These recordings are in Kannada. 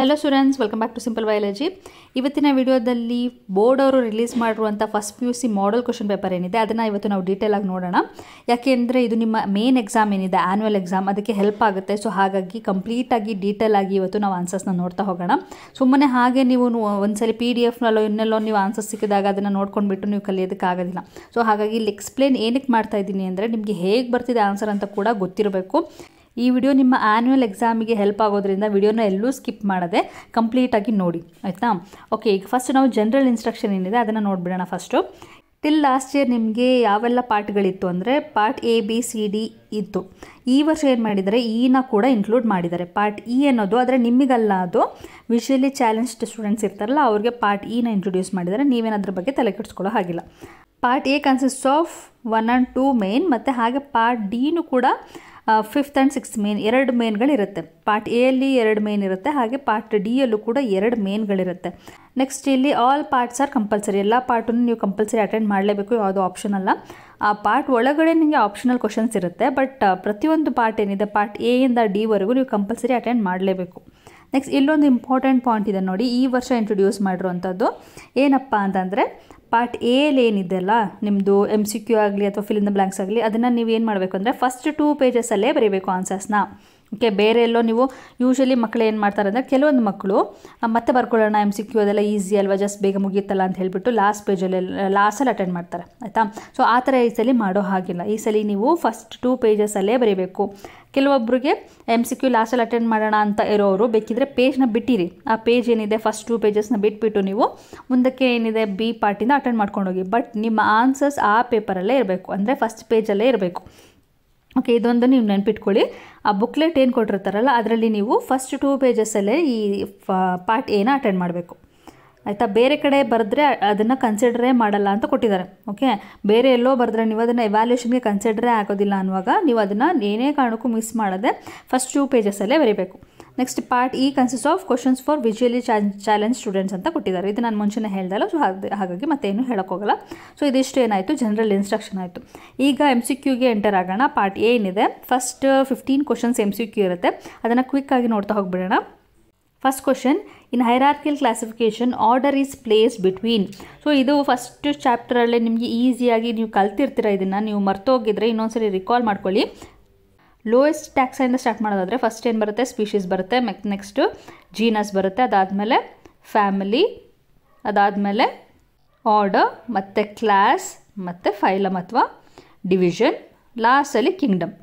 Hello students, welcome back to simple biology. ಇವತ್ತಿನ ವಿಡಿಯೋದಲ್ಲಿ ಬೋರ್ಡ್ ಅವರು ರಿಲೀಸ್ ಮಾಡಿರುವಂಥ first PUC model question paper ಏನಿದೆ ಅದನ್ನು ಇವತ್ತು ನಾವು ಡೀಟೇಲ್ ಆಗಿ ನೋಡೋಣ. ಯಾಕೆಂದರೆ ಇದು ನಿಮ್ಮ ಮೇನ್ ಎಕ್ಸಾಮ್ ಏನಿದೆ, ಆ್ಯನ್ಯುವಲ್ ಎಕ್ಸಾಮ್, ಅದಕ್ಕೆ ಹೆಲ್ಪ್ ಆಗುತ್ತೆ. ಸೊ ಹಾಗಾಗಿ ಕಂಪ್ಲೀಟಾಗಿ ಡೀಟೇಲ್ ಆಗಿ ಇವತ್ತು ನಾವು ಆನ್ಸರ್ಸ್ನ ನೋಡ್ತಾ ಹೋಗೋಣ. ಸುಮ್ಮನೆ ಹಾಗೆ ನೀವು ಒಂದ್ಸಲಿ PDF-ನಲ್ಲೋ ಇನ್ನೆಲ್ಲೋ ನೀವು ಆನ್ಸರ್ಸ್ ಸಿಕ್ಕಿದಾಗ ಅದನ್ನು ನೋಡ್ಕೊಂಡ್ಬಿಟ್ಟು ನೀವು ಕಲಿಯೋದಕ್ಕಾಗೋದಿಲ್ಲ. ಸೊ ಹಾಗಾಗಿ ಇಲ್ಲಿ ಎಕ್ಸ್ಪ್ಲೇನ್ ಏನಕ್ಕೆ ಮಾಡ್ತಾ ಇದ್ದೀನಿ ಅಂದರೆ ನಿಮಗೆ ಹೇಗೆ ಬರ್ತಿದೆ ಆನ್ಸರ್ ಅಂತ ಕೂಡ ಗೊತ್ತಿರಬೇಕು. ಈ ವಿಡಿಯೋ ನಿಮ್ಮ ಆ್ಯನ್ಯುವಲ್ ಎಕ್ಸಾಮಿಗೆ ಹೆಲ್ಪ್ ಆಗೋದ್ರಿಂದ ವಿಡಿಯೋನ ಎಲ್ಲೂ ಸ್ಕಿಪ್ ಮಾಡದೆ ಕಂಪ್ಲೀಟಾಗಿ ನೋಡಿ, ಆಯಿತಾ? ಓಕೆ, ಈಗ ಫಸ್ಟ್ ನಾವು ಜನರಲ್ ಇನ್ಸ್ಟ್ರಕ್ಷನ್ ಏನಿದೆ ಅದನ್ನು ನೋಡಿಬಿಡೋಣ. ಫಸ್ಟು ಟಿಲ್ ಲಾಸ್ಟ್ ಇಯರ್ ನಿಮಗೆ ಯಾವೆಲ್ಲ ಪಾರ್ಟ್ಗಳಿತ್ತು ಅಂದರೆ ಪಾರ್ಟ್ ABCD ಇತ್ತು. ಈ ವರ್ಷ ಏನು ಮಾಡಿದ್ದಾರೆ, E-ನ ಕೂಡ ಇನ್ಕ್ಲೂಡ್ ಮಾಡಿದ್ದಾರೆ. ಪಾರ್ಟ್ E ಅನ್ನೋದು ಆದರೆ ನಿಮಗಲ್ಲ, ಅದು ವಿಷುವಲಿ ಚಾಲೆಂಜ್ಡ್ ಸ್ಟೂಡೆಂಟ್ಸ್ ಇರ್ತಾರಲ್ಲ ಅವ್ರಿಗೆ ಪಾರ್ಟ್ E-ನ ಇಂಟ್ರೊಡ್ಯೂಸ್ ಮಾಡಿದ್ದಾರೆ. ನೀವೇನದ್ರ ಬಗ್ಗೆ ತಲೆ ಕೆಡಿಸ್ಕೊಳ್ಳೋ ಹಾಗಿಲ್ಲ. Part A consist of 1 and 2 main, ಮತ್ತು ಹಾಗೆ ಪಾರ್ಟ್ Dನೂ ಕೂಡ 5th and 6th main, 2 ಮೇನ್ಗಳಿರುತ್ತೆ. Part ಎಲ್ಲಿ 2 ಮೇನ್ ಇರುತ್ತೆ, ಹಾಗೆ ಪಾರ್ಟ್ ಡಿಯಲ್ಲೂ ಕೂಡ 2 ಮೇನ್ಗಳಿರುತ್ತೆ. ನೆಕ್ಸ್ಟ್ ಇಲ್ಲಿ ಆಲ್ ಪಾರ್ಟ್ಸ್ ಆರ್ ಕಂಪಲ್ಸರಿ. ಎಲ್ಲ ಪಾರ್ಟನ್ನು ನೀವು ಕಂಪಲ್ಸರಿ ಅಟೆಂಡ್ ಮಾಡಲೇಬೇಕು, ಯಾವುದೋ ಆಪ್ಷನ್ ಅಲ್ಲ. ಆ ಪಾರ್ಟ್ ಒಳಗಡೆ ನಿಮಗೆ ಆಪ್ಷನಲ್ ಕ್ವಶನ್ಸ್ ಇರುತ್ತೆ, ಬಟ್ ಪ್ರತಿಯೊಂದು ಪಾರ್ಟ್ ಏನಿದೆ ಪಾರ್ಟ್ A ಇಂದ D ವರೆಗೂ ನೀವು ಕಂಪಲ್ಸರಿ ಅಟೆಂಡ್ ಮಾಡಲೇಬೇಕು. ನೆಕ್ಸ್ಟ್ ಇಲ್ಲೊಂದು ಇಂಪಾರ್ಟೆಂಟ್ ಪಾಯಿಂಟ್ ಇದೆ ನೋಡಿ, ಈ ವರ್ಷ ಇಂಟ್ರೊಡ್ಯೂಸ್ ಮಾಡಿರುವಂಥದ್ದು ಏನಪ್ಪ ಅಂತಂದರೆ ಪಾರ್ಟ್ ಎಲ್ಲಿ ಏನಿದೆಯಲ್ಲ ನಿಮ್ಮದು MCQ ಆಗಲಿ ಅಥವಾ ಫಿಲ್ ಇನ್ ದ ಬ್ಲ್ಯಾಂಕ್ಸ್ ಆಗಲಿ, ಅದನ್ನು ನೀವು ಏನು ಮಾಡಬೇಕು ಅಂದರೆ ಫಸ್ಟ್ 2 ಪೇಜಸಲ್ಲೇ ಬರೀಬೇಕು ಆನ್ಸರ್ಸ್ನ. ಓಕೆ, ಬೇರೆ ಎಲ್ಲೋ ನೀವು ಯೂಶ್ವಲಿ ಮಕ್ಕಳು ಏನು ಮಾಡ್ತಾರೆ ಅಂದರೆ ಕೆಲವೊಂದು ಮಕ್ಕಳು ಮತ್ತೆ ಬರ್ಕೊಳ್ಳೋಣ MCQ ಅದೆಲ್ಲ ಈಸಿ ಅಲ್ವಾ, ಜಸ್ಟ್ ಬೇಗ ಮುಗಿಯುತ್ತಲ್ಲ ಅಂತ ಹೇಳಿಬಿಟ್ಟು ಲಾಸ್ಟಲ್ಲಿ ಅಟೆಂಡ್ ಮಾಡ್ತಾರೆ, ಆಯಿತಾ? ಸೊ ಆ ಥರ ಈ ಸಲ ಮಾಡೋ ಹಾಗಿಲ್ಲ. ಈ ಸಲ ನೀವು ಫಸ್ಟ್ 2 ಪೇಜಸಲ್ಲೇ ಬರೀಬೇಕು. ಕೆಲವೊಬ್ಬರಿಗೆ MCQ ಲಾಸ್ಟಲ್ಲಿ ಅಟೆಂಡ್ ಮಾಡೋಣ ಅಂತ ಇರೋರು ಬೇಕಿದ್ರೆ ಪೇಜ್ನ ಬಿಟ್ಟಿರಿ. ಆ ಪೇಜ್ ಏನಿದೆ ಫಸ್ಟ್ 2 ಪೇಜಸ್ನ ಬಿಟ್ಬಿಟ್ಟು ನೀವು ಮುಂದಕ್ಕೆ ಏನಿದೆ B ಪಾರ್ಟಿಂದ ಅಟೆಂಡ್ ಮಾಡ್ಕೊಂಡೋಗಿ. ಬಟ್ ನಿಮ್ಮ ಆನ್ಸರ್ಸ್ ಆ ಪೇಪರಲ್ಲೇ ಇರಬೇಕು, ಅಂದರೆ ಫಸ್ಟ್ ಪೇಜಲ್ಲೇ ಇರಬೇಕು. ಓಕೆ, ಇದೊಂದು ನೀವು ನೆನ್ಪಿಟ್ಕೊಳ್ಳಿ. ಆ ಬುಕ್ಲೆಟ್ ಏನು ಕೊಟ್ಟಿರ್ತಾರಲ್ಲ ಅದರಲ್ಲಿ ನೀವು ಫಸ್ಟ್ 2 ಪೇಜಸಲ್ಲೇ ಈ ಪಾರ್ಟ್ A-ನ ಅಟೆಂಡ್ ಮಾಡಬೇಕು, ಆಯಿತಾ? ಬೇರೆ ಕಡೆ ಬರೆದ್ರೆ ಅದನ್ನು ಕನ್ಸಿಡರೇ ಮಾಡಲ್ಲ ಅಂತ ಕೊಟ್ಟಿದ್ದಾರೆ. ಓಕೆ, ಬೇರೆ ಎಲ್ಲೋ ಬರೆದ್ರೆ ನೀವು ಅದನ್ನು ಎವ್ಯಾಲ್ಯೂಷನ್ಗೆ ಕನ್ಸಿಡರೇ ಆಗೋದಿಲ್ಲ ಅನ್ನುವಾಗ ನೀವು ಅದನ್ನು ಏನೇ ಕಾರಣಕ್ಕೂ ಮಿಸ್ ಮಾಡದೆ ಫಸ್ಟ್ 2 ಪೇಜಸಲ್ಲೇ ಬರೀಬೇಕು. Next part E consist of questions for visually challenge students ಅಂತ ಕೊಟ್ಟಿದ್ದಾರೆ. ಇದು ನಾನು ಮುಂಚೆನೇ ಹೇಳ್ದಲ್ಲ, ಸೊ ಹಾಗಾಗಿ ಮತ್ತೇನು ಹೇಳೋಕ್ಕೋಗಲ್ಲ. ಸೊ ಇದಿಷ್ಟು ಏನಾಯಿತು, ಜನರಲ್ ಇನ್ಸ್ಟ್ರಕ್ಷನ್ ಆಯಿತು. ಈಗ MCQಗೆ ಎಂಟರ್ ಆಗೋಣ. ಪಾರ್ಟ್ A ಏನಿದೆ ಫಸ್ಟ್ 15 ಕ್ವಶನ್ಸ್ MCQ ಇರುತ್ತೆ, ಅದನ್ನು ಕ್ವಿಕ್ಕಾಗಿ ನೋಡ್ತಾ ಹೋಗ್ಬಿಡೋಣ. First question, in hierarchical classification order is place between. So ಇದು ಫಸ್ಟ್ ಚಾಪ್ಟರಲ್ಲೇ ನಿಮಗೆ ಈಸಿಯಾಗಿ ನೀವು ಕಲ್ತಿರ್ತೀರ. ಇದನ್ನು ನೀವು ಮರ್ತೋಗಿದ್ರೆ ಇನ್ನೊಂದ್ಸರಿ ರಿಕಾಲ್ ಮಾಡ್ಕೊಳ್ಳಿ. ಲೋಯೆಸ್ಟ್ ಟ್ಯಾಕ್ಸಿಂದ ಸ್ಟಾರ್ಟ್ ಮಾಡೋದಾದರೆ ಫಸ್ಟ್ ಏನು ಬರುತ್ತೆ, ಸ್ಪೀಷೀಸ್ ಬರುತ್ತೆ. ನೆಕ್ಸ್ಟು ಜೀನಸ್ ಬರುತ್ತೆ, ಅದಾದಮೇಲೆ ಫ್ಯಾಮಿಲಿ, ಅದಾದಮೇಲೆ ಆರ್ಡರ್, ಮತ್ತು ಕ್ಲಾಸ್, ಮತ್ತು ಫೈಲಮ್ ಅಥವಾ ಡಿವಿಷನ್, ಲಾಸ್ಟಲ್ಲಿ ಕಿಂಗ್ಡಮ್.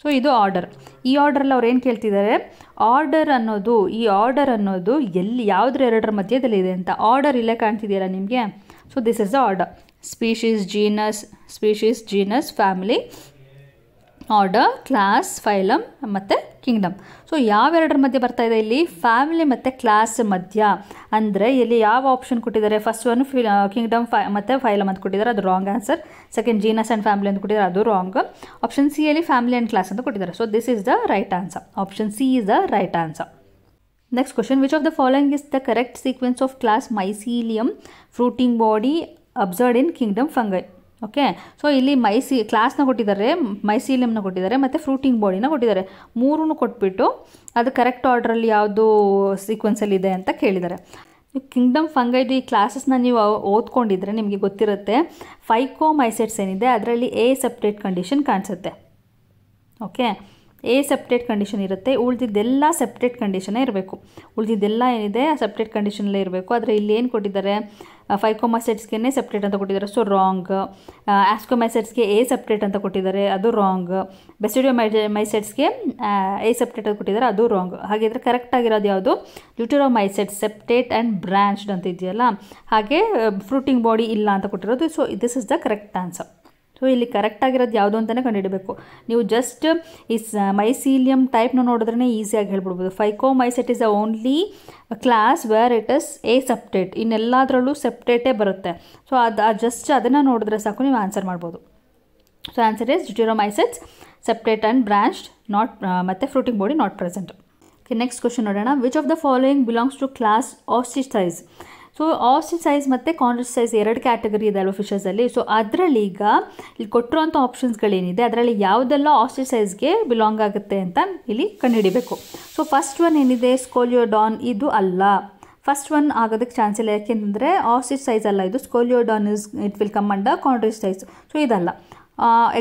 ಸೊ ಇದು ಆರ್ಡರ್. ಈ ಆರ್ಡ್ರಲ್ಲಿ ಅವ್ರು ಏನು ಕೇಳ್ತಿದ್ದಾರೆ, ಈ ಆರ್ಡರ್ ಅನ್ನೋದು ಎಲ್ಲಿ ಯಾವುದ್ರ ಎರಡರ ಮಧ್ಯದಲ್ಲಿದೆ ಅಂತ. ಆರ್ಡರ್ ಇಲ್ಲೇ ಕಾಣ್ತಿದೆಯಲ್ಲ ನಿಮಗೆ. So this is the order: species, genus, family, order, class, phylum ಮತ್ತು ಕಿಂಗ್ಡಮ್. ಸೊ ಯಾವೆರಡರ ಮಧ್ಯೆ ಬರ್ತಾ ಇದೆ ಇಲ್ಲಿ, ಫ್ಯಾಮಿಲಿ ಮತ್ತು ಕ್ಲಾಸ್ ಮಧ್ಯ. ಅಂದರೆ ಇಲ್ಲಿ ಯಾವ ಆಪ್ಷನ್ ಕೊಟ್ಟಿದ್ದಾರೆ, ಫಸ್ಟ್ ಒನ್ ಕಿಂಗ್ಡಮ್ ಮತ್ತು ಫೈಲಮ್ ಅಂತ ಕೊಟ್ಟಿದ್ದಾರೆ, ಅದು wrong answer. Second genus and family ಅಂತ ಕೊಟ್ಟಿದ್ದಾರೆ, ಅದು ರಾಂಗ್. ಆಪ್ಷನ್ C ಅಲ್ಲಿ ಫ್ಯಾಮಿಲಿ ಆ್ಯಂಡ್ ಕ್ಲಾಸ್ ಅಂತ ಕೊಟ್ಟಿದ್ದಾರೆ. So this is the right answer. Option C is the right answer. Next question, which of the following is the correct sequence of class mycelium fruiting body observed in kingdom fungi? Okay, so ಇಲ್ಲಿ ಕ್ಲಾಸ್ನ ಕೊಟ್ಟಿದ್ದಾರೆ, ಮೈಸೀಲಿಯಮ್ನ ಕೊಟ್ಟಿದ್ದಾರೆ, ಮತ್ತು ಫ್ರೂಟಿಂಗ್ ಬಾಡಿನ ಕೊಟ್ಟಿದ್ದಾರೆ. ಮೂರೂ ಕೊಟ್ಬಿಟ್ಟು ಅದು ಕರೆಕ್ಟ್ ಆರ್ಡ್ರಲ್ಲಿ ಯಾವುದು ಸೀಕ್ವೆನ್ಸಲ್ಲಿದೆ ಅಂತ ಕೇಳಿದ್ದಾರೆ. ಕಿಂಗ್ಡಮ್ ಫಂಗೈದು ಈ ಕ್ಲಾಸಸ್ನ ನೀವು ಓದ್ಕೊಂಡಿದ್ರೆ ನಿಮಗೆ ಗೊತ್ತಿರುತ್ತೆ. ಫೈಕೋಮೈಸೆಟ್ಸ್ ಏನಿದೆ ಅದರಲ್ಲಿ A ಸಪ್ರೇಟ್ ಕಂಡೀಷನ್ ಕಾಣಿಸುತ್ತೆ. ಓಕೆ, A ಸಪ್ರೇಟ್ ಕಂಡೀಷನ್ ಇರುತ್ತೆ, ಉಳಿದಿದ್ದೆಲ್ಲ ಸಪ್ರೇಟ್ ಕಂಡೀಷನ್ನೇ ಇರಬೇಕು. ಉಳಿದಿದ್ದೆಲ್ಲ ಏನಿದೆ ಆ ಸಪ್ರೇಟ್ ಕಂಡೀಷನಲ್ಲೇ ಇರಬೇಕು. ಆದರೆ ಇಲ್ಲಿ ಏನು ಕೊಟ್ಟಿದ್ದಾರೆ, ಫೈಕೋಮೈಸೆಟ್ಸ್ಗೆ ಸಪ್ರೇಟ್ ಅಂತ ಕೊಟ್ಟಿದ್ದಾರೆ, ಸೊ ರಾಂಗ್. ಆಸ್ಕೋಮೈಸೆಟ್ಸ್ಗೆ A ಸಪ್ರೇಟ್ ಅಂತ ಕೊಟ್ಟಿದ್ದಾರೆ, ಅದು ರಾಂಗ್. ಬೆಸಿಡಿಯೋಮೈಸೆಟ್ಸ್ಗೆ A ಸಪ್ರೇಟ್ ಅಂತ ಕೊಟ್ಟಿದ್ದಾರೆ, ಅದು ರಾಂಗ್. ಹಾಗಿದ್ರೆ ಕರೆಕ್ಟ್ ಆಗಿರೋದು ಯಾವುದು, ಲ್ಯೂಟೆರೋಮೈಸೆಟ್ಸ್ ಸೆಪ್ರೇಟ್ ಆ್ಯಂಡ್ ಬ್ರಾಂಚ್ಡ್ ಅಂತ ಇದೆಯಲ್ಲ, ಹಾಗೆ ಫ್ರೂಟಿಂಗ್ ಬಾಡಿ ಇಲ್ಲ ಅಂತ ಕೊಟ್ಟಿರೋದು. So this is the correct answer. So ಇಲ್ಲಿ ಕರೆಕ್ಟ್ ಆಗಿರೋದು ಯಾವುದು ಅಂತಲೇ ಕಂಡುಹಿಡಬೇಕು. ನೀವು ಜಸ್ಟ್ ಈ ಮೈಸೀಲಿಯಮ್ ಟೈಪ್ನ ನೋಡಿದ್ರೇ ಈಸಿಯಾಗಿ ಹೇಳ್ಬಿಡ್ಬೋದು. Phycomycete is the only class where it is A septate, ಇನ್ನೆಲ್ಲದರಲ್ಲೂ ಸಪ್ರೇಟೇ ಬರುತ್ತೆ. ಸೊ ಜಸ್ಟ್ ಅದನ್ನು ನೋಡಿದ್ರೆ ಸಾಕು, ನೀವು ಆನ್ಸರ್ ಮಾಡ್ಬೋದು. So answer is deuteromycetes septate and branched, not ಮತ್ತು fruiting body not present. Okay, next question ನೋಡೋಣ. Which of the following belongs to class osteichthyes? So osteichthyes ಮತ್ತು ಕಾಂಡ್ರಿಚೈಸ್ 2 ಕ್ಯಾಟಗರಿ ಇದೆ ಅಲ್ವಾ ಫಿಶಸಲ್ಲಿ. ಸೊ ಅದರಲ್ಲಿ ಈಗ ಇಲ್ಲಿ ಕೊಟ್ಟಿರೋಂಥ ಆಪ್ಷನ್ಸ್ಗಳೇನಿದೆ ಅದರಲ್ಲಿ ಯಾವುದೆಲ್ಲ ಆಸ್ಟ್ರಿಚೈಸ್ಗೆ ಬಿಲಾಂಗ್ ಆಗುತ್ತೆ ಅಂತ ಇಲ್ಲಿ ಕಂಡುಹಿಡಿಬೇಕು. ಸೊ ಫಸ್ಟ್ ಒನ್ ಏನಿದೆ ಸ್ಕೋಲಿಯೋಡಾನ್, ಇದು ಅಲ್ಲ. ಫಸ್ಟ್ ಒನ್ ಆಗೋದಕ್ಕೆ ಚಾನ್ಸ್ ಇಲ್ಲ, ಯಾಕೆಂದರೆ ಆಸ್ಟ್ರಿಚೈಸ್ ಅಲ್ಲ ಇದು. Scoliodon it will come under chondrichthyes. So ಇದಲ್ಲ.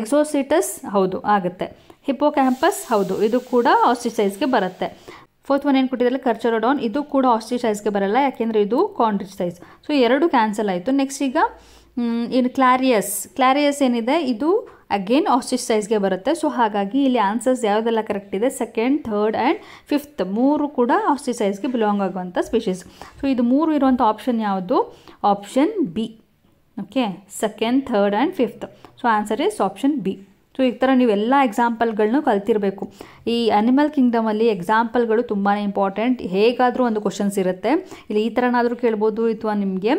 ಎಕ್ಸೋಸಿಟಸ್ ಹೌದು ಆಗುತ್ತೆ. ಹಿಪ್ಪೋಕ್ಯಾಂಪಸ್ ಹೌದು, ಇದು ಕೂಡ ಆಸ್ಟ್ರಿಚೈಸ್ಗೆ ಬರುತ್ತೆ. ಫೋರ್ತ್ ಒನ್ ಏನು ಕೊಟ್ಟಿದ್ದಾರೆ ಕರ್ಚರೋಡಾನ್, ಇದು ಕೂಡ ಆಸ್ಟ್ರಿಚೈಸ್ಗೆ ಬರಲ್ಲ, ಯಾಕೆಂದರೆ ಇದು ಕಾಂಡ್ರಿಚೈಸ್. ಸೊ 2 ಕ್ಯಾನ್ಸಲ್ ಆಯಿತು. ನೆಕ್ಸ್ಟ್ ಈಗ ಇನ್ನು ಕ್ಲಾರಿಯಸ್ ಏನಿದೆ ಇದು ಅಗೇನ್ ಆಸ್ಟ್ರಿಚೈಸ್ಗೆ ಬರುತ್ತೆ. ಸೊ ಹಾಗಾಗಿ ಇಲ್ಲಿ ಆನ್ಸರ್ಸ್ ಯಾವುದೆಲ್ಲ ಕರೆಕ್ಟ್ ಇದೆ, ಸೆಕೆಂಡ್, ಥರ್ಡ್ ಆ್ಯಂಡ್ ಫಿಫ್ತ್ 3 ಕೂಡ ಆಸ್ಟ್ರಿಚೈಸ್ಗೆ ಬಿಲಾಂಗ್ ಆಗುವಂಥ ಸ್ಪೀಷೀಸ್. ಸೊ ಇದು 3 ಇರುವಂಥ ಆಪ್ಷನ್ ಯಾವುದು, option B. Okay, second, third and fifth. So answer is option B. So ಈ ಥರ ನೀವೆಲ್ಲ ಎಕ್ಸಾಂಪಲ್ಗಳನ್ನೂ ಕಲ್ತಿರಬೇಕು. ಈ ಅನಿಮಲ್ ಕಿಂಗ್ಡಮಲ್ಲಿ ಎಕ್ಸಾಂಪಲ್ಗಳು ತುಂಬಾ ಇಂಪಾರ್ಟೆಂಟ್. ಹೇಗಾದರೂ ಒಂದು ಕ್ವಶನ್ಸ್ ಇರುತ್ತೆ, ಇಲ್ಲಿ ಈ ಥರನಾದರೂ ಕೇಳ್ಬೋದು, ಅಥವಾ ನಿಮಗೆ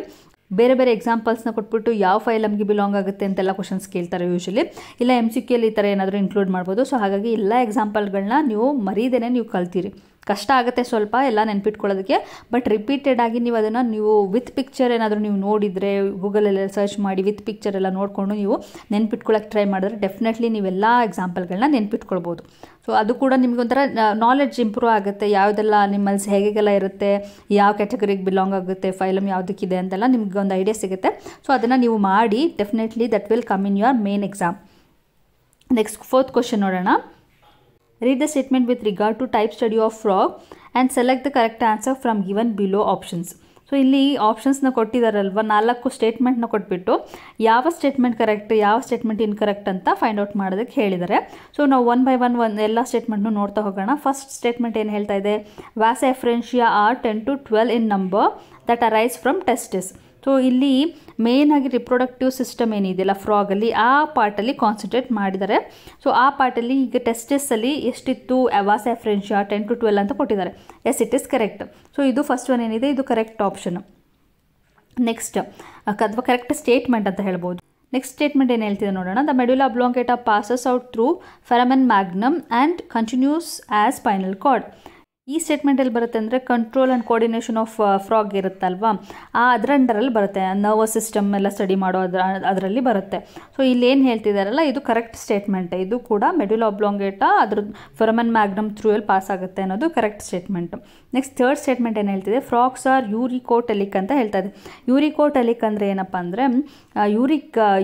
ಬೇರೆ ಬೇರೆ ಎಕ್ಸಾಂಪಲ್ಸ್ನ ಕೊಟ್ಬಿಟ್ಟು ಯಾವ ಫೈಲಮ್ಗೆ ಬಿಲಾಂಗ್ ಆಗುತ್ತೆ ಅಂತೆಲ್ಲ ಕ್ವಶನ್ಸ್ ಕೇಳ್ತಾರೆ ಯೂಶಲಿ. ಇಲ್ಲ MCQಯಲ್ಲಿ ಈ ಥರ ಏನಾದರೂ ಇನ್ಕ್ಲೂಡ್ ಮಾಡ್ಬೋದು. ಸೊ ಹಾಗಾಗಿ ಎಲ್ಲ ಎಕ್ಸಾಂಪಲ್ಗಳನ್ನ ನೀವು ಮರೀದೇನೆ ನೀವು ಕಲ್ತೀರಿ. ಕಷ್ಟ ಆಗುತ್ತೆ ಸ್ವಲ್ಪ ಎಲ್ಲ ನೆನ್ಪಿಟ್ಕೊಳ್ಳೋದಕ್ಕೆ, ಬಟ್ ರಿಪೀಟೆಡ್ ಆಗಿ ನೀವು ಅದನ್ನು ನೀವು ವಿತ್ ಪಿಕ್ಚರ್ ಏನಾದರೂ ನೀವು ನೋಡಿದರೆ, ಗೂಗಲಲ್ಲಿ ಸರ್ಚ್ ಮಾಡಿ ವಿತ್ ಪಿಕ್ಚರ್ ಎಲ್ಲ ನೋಡಿಕೊಂಡು ನೀವು ನೆನ್ಪಿಟ್ಕೊಳ್ಳೋಕೆ ಟ್ರೈ ಮಾಡಿದ್ರೆ ಡೆಫಿನೆಟ್ಲಿ ನೀವೆಲ್ಲ ಎಕ್ಸಾಂಪಲ್ಗಳನ್ನ ನೆನ್ಪಿಟ್ಕೊಳ್ಬೋದು. ಸೊ ಅದು ಕೂಡ ನಿಮಗೊಂಥರ ನಾಲೆಡ್ಜ್ ಇಂಪ್ರೂವ್ ಆಗುತ್ತೆ. ಯಾವುದೆಲ್ಲ ಅನಿಮಲ್ಸ್ ಹೇಗೆಲ್ಲ ಇರುತ್ತೆ, ಯಾವ ಕ್ಯಾಟಗರಿಗೆ ಬಿಲಾಂಗ್ ಆಗುತ್ತೆ, ಫೈಲಮ್ ಯಾವುದಕ್ಕಿದೆ ಅಂತೆಲ್ಲ ನಿಮ್ಗೆ ಒಂದು ಐಡಿಯಾ ಸಿಗುತ್ತೆ. ಸೊ ಅದನ್ನು ನೀವು ಮಾಡಿ definitely that will come in your main exam. Next 4th question ನೋಡೋಣ. Read the statement with regard to type study of frog and select the correct answer from given below options. So ಇಲ್ಲಿ ಆಪ್ಷನ್ಸ್ನ ಕೊಟ್ಟಿದ್ದಾರಲ್ವ, 4 ಸ್ಟೇಟ್ಮೆಂಟ್ನ ಕೊಟ್ಬಿಟ್ಟು ಯಾವ ಸ್ಟೇಟ್ಮೆಂಟ್ ಕರೆಕ್ಟ್, ಯಾವ ಸ್ಟೇಟ್ಮೆಂಟ್ ಇನ್ಕರೆಕ್ಟ್ ಅಂತ ಫೈಂಡ್ ಔಟ್ ಮಾಡೋದಕ್ಕೆ ಹೇಳಿದ್ದಾರೆ. ಸೊ ನಾವು 1 by 1 ಎಲ್ಲ ಸ್ಟೇಟ್ಮೆಂಟ್ನು ನೋಡ್ತಾ ಹೋಗೋಣ. ಫಸ್ಟ್ ಸ್ಟೇಟ್ಮೆಂಟ್ ಏನು ಹೇಳ್ತಾ ಇದೆ, vasa efferentia are 10 to 12 in number that arise from testis. So ಇಲ್ಲಿ ಮೇಯ್ನಾಗಿ ರಿಪ್ರೊಡಕ್ಟಿವ್ ಸಿಸ್ಟಮ್ ಏನಿದೆಯಲ್ಲ ಫ್ರಾಗಲ್ಲಿ, ಆ ಪಾರ್ಟಲ್ಲಿ ಕಾನ್ಸಂಟ್ರೇಟ್ ಮಾಡಿದ್ದಾರೆ. ಸೊ ಆ ಪಾರ್ಟಲ್ಲಿ ಈಗ ಟೆಸ್ಟಿಸಲ್ಲಿ ಎಷ್ಟಿತ್ತು, ವ್ಯಾಸ ಎಫ್ರೆನ್ಷಿಯಾ 10 to 12 ಅಂತ ಕೊಟ್ಟಿದ್ದಾರೆ. Yes, it is correct. So ಇದು ಫಸ್ಟ್ ಒನ್ ಏನಿದೆ ಇದು ಕರೆಕ್ಟ್ ಆಪ್ಷನ್. ನೆಕ್ಸ್ಟ್ ಅಥವಾ ಕರೆಕ್ಟ್ ಸ್ಟೇಟ್ಮೆಂಟ್ ಅಂತ ಹೇಳ್ಬೋದು. ನೆಕ್ಸ್ಟ್ ಸ್ಟೇಟ್ಮೆಂಟ್ ಏನು ಹೇಳ್ತಿದೆ ನೋಡೋಣ. The medulla oblongata passes out through foramen magnum and continues as spinal cord. ಈ ಸ್ಟೇಟ್ಮೆಂಟಲ್ಲಿ ಬರುತ್ತೆ ಅಂದರೆ control and coordination of frog ಇರುತ್ತಲ್ವಾ, ಅದರ ಅಂಡರಲ್ಲಿ ಬರುತ್ತೆ. ನರ್ವಸ್ ಸಿಸ್ಟಮ್ ಎಲ್ಲ ಸ್ಟಡಿ ಮಾಡೋ ಅದರಲ್ಲಿ ಬರುತ್ತೆ. ಸೊ ಇಲ್ಲಿ ಏನು ಹೇಳ್ತಿದ್ದಾರಲ್ಲ ಇದು ಕರೆಕ್ಟ್ ಸ್ಟೇಟ್ಮೆಂಟ್. ಇದು ಕೂಡ ಮೆಡುಲಾ ಅಬ್ಲಾಂಗೇಟಾ ಅದ್ರ ಫೆರಮನ್ ಮ್ಯಾಗ್ನಮ್ ಥ್ರೂಯಲ್ಲಿ ಪಾಸ್ ಆಗುತ್ತೆ ಅನ್ನೋದು correct statement. Next 3rd statement ಏನು ಹೇಳ್ತಿದೆ, ಫ್ರಾಕ್ಸ್ ಆರ್ ಯೂರಿಕೋಟೆಲಿಕ್ ಅಂತ ಹೇಳ್ತಾ ಇದೆ. ಯೂರಿಕೋಟೆಲಿಕ್ ಅಂದರೆ ಏನಪ್ಪ ಅಂದರೆ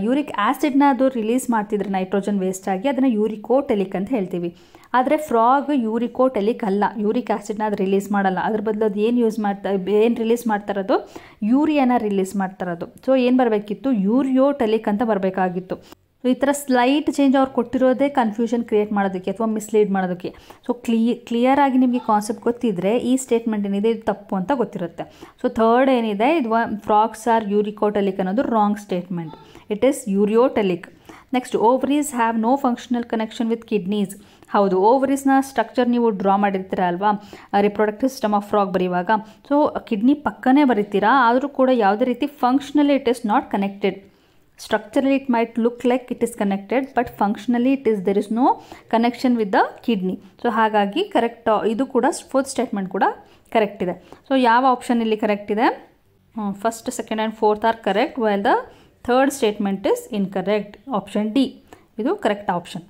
ಯೂರಿಕ್ ಆ್ಯಸಿಡ್ನ ಅದು ರಿಲೀಸ್ ಮಾಡ್ತಿದ್ರೆ ನೈಟ್ರೋಜನ್ ವೇಸ್ಟ್ ಆಗಿ, ಅದನ್ನು ಯೂರಿಕೋಟೆಲಿಕ್ ಅಂತ ಹೇಳ್ತೀವಿ. ಆದರೆ ಫ್ರಾಗ್ ಯೂರಿಕೋಟೆಲಿಕ್ ಅಲ್ಲ, ಯೂರಿಕ್ ಆ್ಯಸಿಡ್ನ ಅದು ರಿಲೀಸ್ ಮಾಡಲ್ಲ. ಅದ್ರ ಬದಲು ಅದು ಏನು ರಿಲೀಸ್ ಮಾಡ್ತಾರದು, ಯೂರಿಯಾನ ರಿಲೀಸ್ ಮಾಡ್ತಾರದು. ಸೊ ಏನು ಬರಬೇಕಿತ್ತು, ಯೂರಿಯೋಟೆಲಿಕ್ ಅಂತ ಬರಬೇಕಾಗಿತ್ತು. ಸೊ ಈ ಥರ ಸ್ಲೈಟ್ ಚೇಂಜ್ ಅವ್ರು ಕೊಟ್ಟಿರೋದೇ ಕನ್ಫ್ಯೂಷನ್ ಕ್ರಿಯೇಟ್ ಮಾಡೋದಕ್ಕೆ ಅಥವಾ ಮಿಸ್ಲೀಡ್ ಮಾಡೋದಕ್ಕೆ. ಸೊ ಕ್ಲಿಯರ್ ಆಗಿ ನಿಮಗೆ ಕಾನ್ಸೆಪ್ಟ್ ಗೊತ್ತಿದ್ದರೆ ಈ ಸ್ಟೇಟ್ಮೆಂಟ್ ಏನಿದೆ ಇದು ತಪ್ಪು ಅಂತ ಗೊತ್ತಿರುತ್ತೆ. ಸೊ 3rd ಏನಿದೆ ಇದು ಫ್ರಾಕ್ಸ್ ಆರ್ ಯೂರಿಕೋಟೆಲಿಕ್ ಅನ್ನೋದು wrong statement. It is ureotelic. Next ovaries have no functional connection with kidneys. ಹೌದು, ಓವರೀಸ್ನ ಸ್ಟ್ರಕ್ಚರ್ ನೀವು ಡ್ರಾ ಮಾಡಿರ್ತೀರ ಅಲ್ವಾ ರಿಪ್ರೊಡಕ್ಟಿವ್ ಸಿಸ್ಟಮ್ ಆಫ್ ಫ್ರಾಗ್ ಬರೆಯುವಾಗ. ಸೊ ಕಿಡ್ನಿ ಪಕ್ಕನೇ ಬರೀತೀರಾ, ಆದರೂ ಕೂಡ ಯಾವುದೇ ರೀತಿ functionally it is not connected. Structurally it might look like it is connected, but functionally there is no connection with the kidney. So ಹಾಗಾಗಿ ಕರೆಕ್ಟ್, ಇದು ಕೂಡ 4th ಸ್ಟೇಟ್ಮೆಂಟ್ ಕೂಡ ಕರೆಕ್ಟ್ ಇದೆ. ಸೊ ಯಾವ ಆಪ್ಷನ್ ಇಲ್ಲಿ ಕರೆಕ್ಟ್ ಇದೆ, first, second and 4th are correct, while the 3rd statement is incorrect. Option D ಇದು correct option.